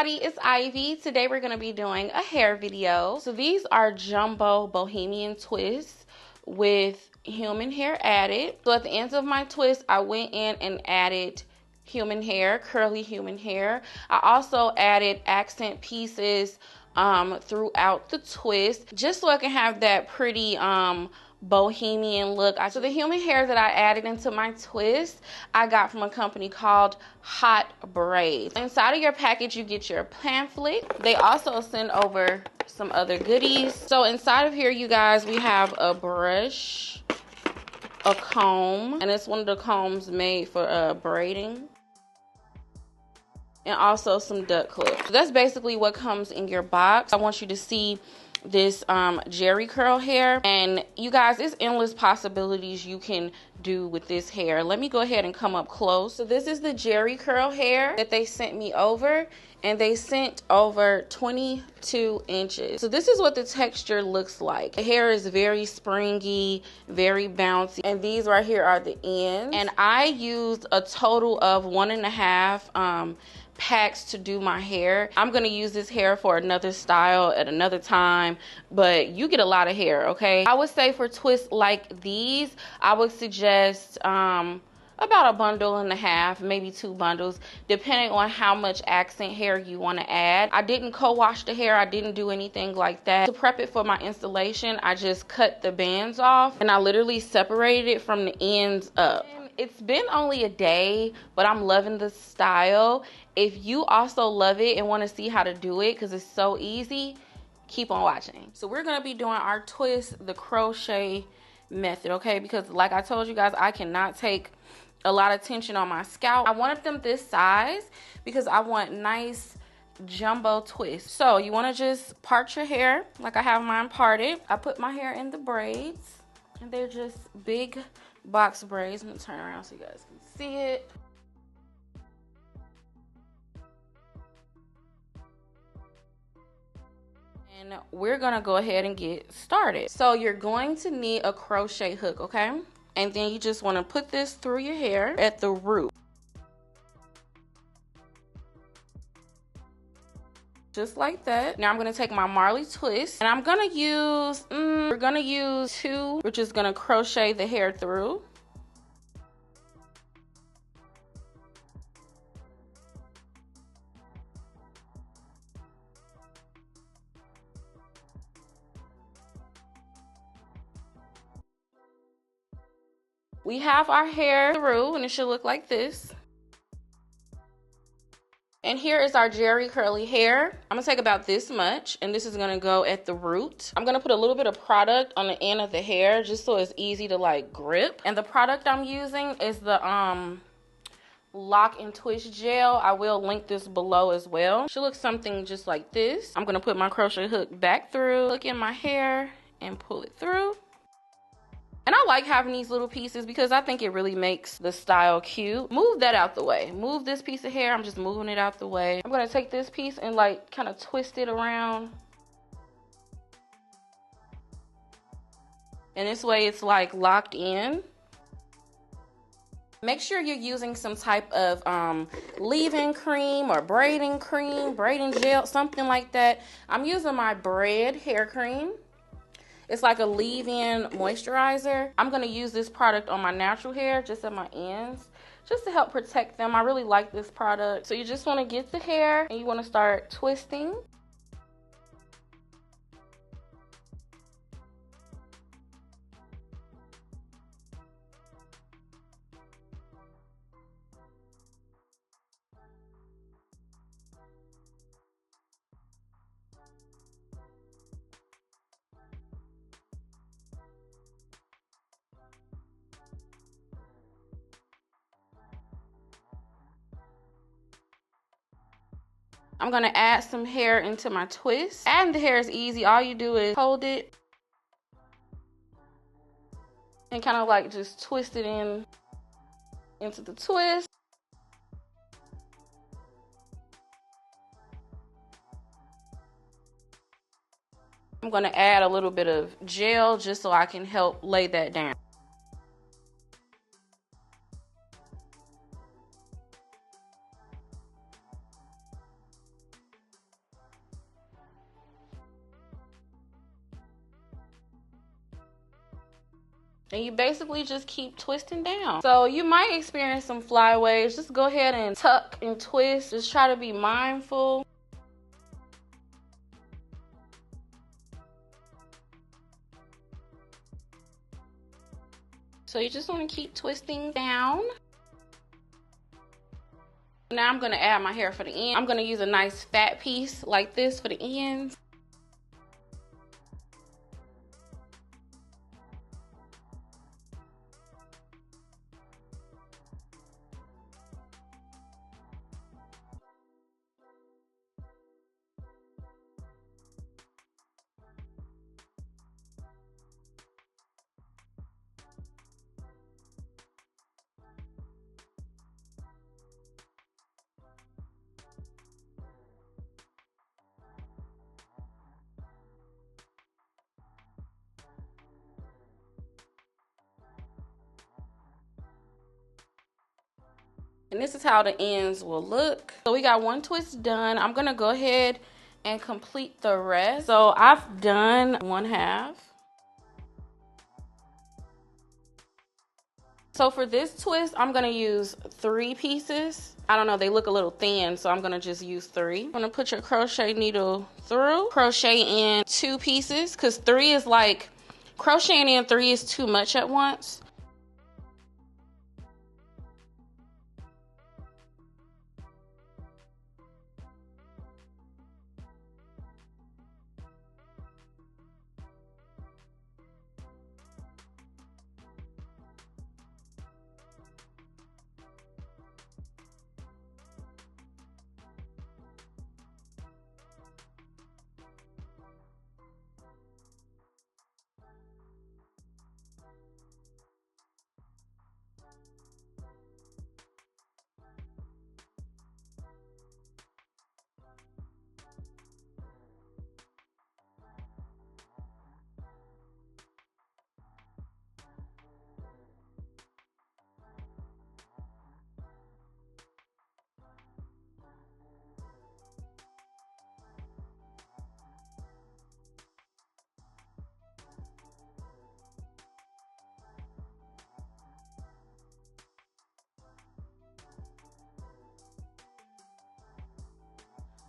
everybody, it's Ivy. Today we're going to be doing a hair video. So these are jumbo bohemian twists with human hair added. So at the ends of my twist, I went in and added human hair, curly human hair. I also added accent pieces throughout the twist, just so I can have that pretty bohemian look. So the human hair that I added into my twist, I got from a company called HotBraids. Inside of your package, you get your pamphlet. They also send over some other goodies. So inside of here, you guys, we have a brush, a comb, and it's one of the combs made for braiding, and also some duck clips. So that's basically what comes in your box. I want you to see this jerry curl hair, and you guys, there's endless possibilities you can do with this hair. Let me go ahead and come up close. So this is the jerry curl hair that they sent me over, and they sent over 22 inches. So this is what the texture looks like. The hair is very springy, very bouncy, and these right here are the ends. And I used a total of 1.5 packs to do my hair. I'm gonna use this hair for another style at another time, but you get a lot of hair, okay? I would say for twists like these, I would suggest about 1.5 bundles, maybe 2 bundles, depending on how much accent hair you want to add. I didn't co-wash the hair. I didn't do anything like that. To prep it for my installation, I just cut the bands off, and I literally separated it from the ends up. It's been only a day, but I'm loving the style. If you also love it and want to see how to do it, because it's so easy, keep on watching. So we're going to be doing our twist the crochet method, okay? Because like I told you guys, I cannot take a lot of tension on my scalp. I wanted them this size because I want nice jumbo twists. So you want to just part your hair like I have mine parted. I put my hair in the braids, and they're just big box braids. I'm gonna turn around so you guys can see it. And we're gonna go ahead and get started. So you're going to need a crochet hook, okay? And then you just want to put this through your hair at the root. Just like that. Now I'm gonna take my Marley twist, and I'm gonna use, we're gonna use 2. We're just gonna crochet the hair through. We have our hair through, and it should look like this. And here is our jerry curly hair. I'm gonna take about this much, and this is gonna go at the root. I'm gonna put a little bit of product on the end of the hair just so it's easy to like grip. And the product I'm using is the lock and twist gel. I will link this below as well. Should look something just like this. I'm gonna put my crochet hook back through, look in my hair, and pull it through. And I like having these little pieces because I think it really makes the style cute. Move that out the way. Move this piece of hair. I'm just moving it out the way. I'm going to take this piece and like kind of twist it around. And this way it's like locked in. Make sure you're using some type of leave-in cream or braiding gel, something like that. I'm using my Bread hair cream. It's like a leave-in moisturizer. I'm gonna use this product on my natural hair, just at my ends, just to help protect them. I really like this product. So you just wanna get the hair and you wanna start twisting. I'm gonna add some hair into my twist. Adding the hair is easy. All you do is hold it and kind of like just twist it into the twist. I'm gonna add a little bit of gel just so I can help lay that down. And you basically just keep twisting down. So you might experience some flyaways. Just go ahead and tuck and twist. Just try to be mindful. So you just want to keep twisting down. Now I'm going to add my hair for the end. I'm going to use a nice fat piece like this for the ends. And this is how the ends will look. So we got one twist done. I'm gonna go ahead and complete the rest. So I've done one half. So for this twist, I'm gonna use 3 pieces. I don't know, they look a little thin, so I'm gonna just use 3. I'm gonna put your crochet needle through, crochet in 2 pieces, because 3 is like, crocheting in 3 is too much at once.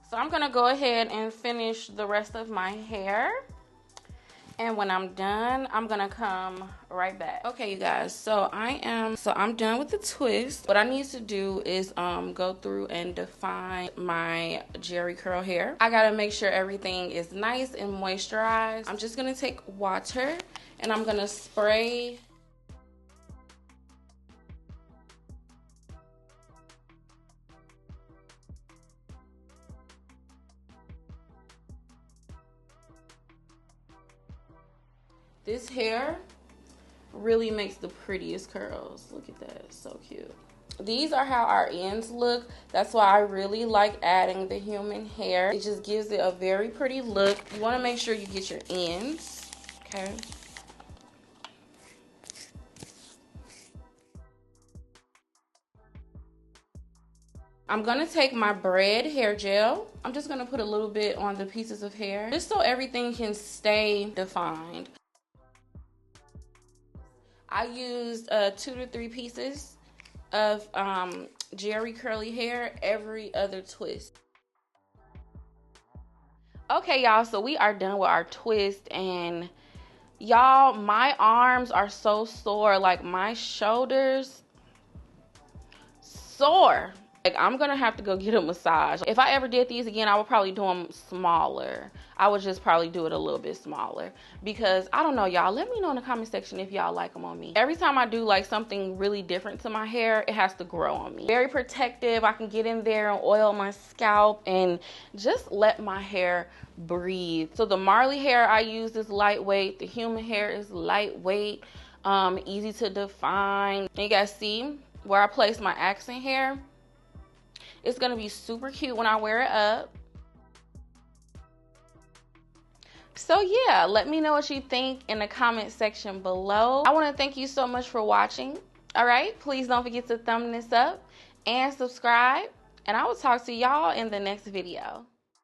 So I'm gonna go ahead and finish the rest of my hair. And when I'm done, I'm gonna come right back. Okay, you guys, so I'm done with the twist. What I need to do is go through and define my jerry curl hair. I gotta make sure everything is nice and moisturized. I'm just gonna take water and I'm gonna spray . This hair really makes the prettiest curls. Look at that, it's so cute. These are how our ends look. That's why I really like adding the human hair. It just gives it a very pretty look. You want to make sure you get your ends, okay? I'm gonna take my braid hair gel. I'm just gonna put a little bit on the pieces of hair, just so everything can stay defined. I used 2 to 3 pieces of jerry curly hair every other twist. Okay, y'all, so we are done with our twist, and y'all, my arms are so sore, like my shoulders sore. Like, I'm gonna have to go get a massage. If I ever did these again, I would probably do them smaller. I would just probably do it a little bit smaller, because I don't know, y'all, let me know in the comment section if y'all like them on me. Every time I do like something really different to my hair, it has to grow on me. Very protective. I can get in there and oil my scalp and just let my hair breathe. So the Marley hair I use is lightweight. The human hair is lightweight, easy to define. And you guys see where I place my accent hair? It's gonna be super cute when I wear it up. So yeah, let me know what you think in the comment section below. I want to thank you so much for watching. All right, please don't forget to thumb this up and subscribe, and I will talk to y'all in the next video.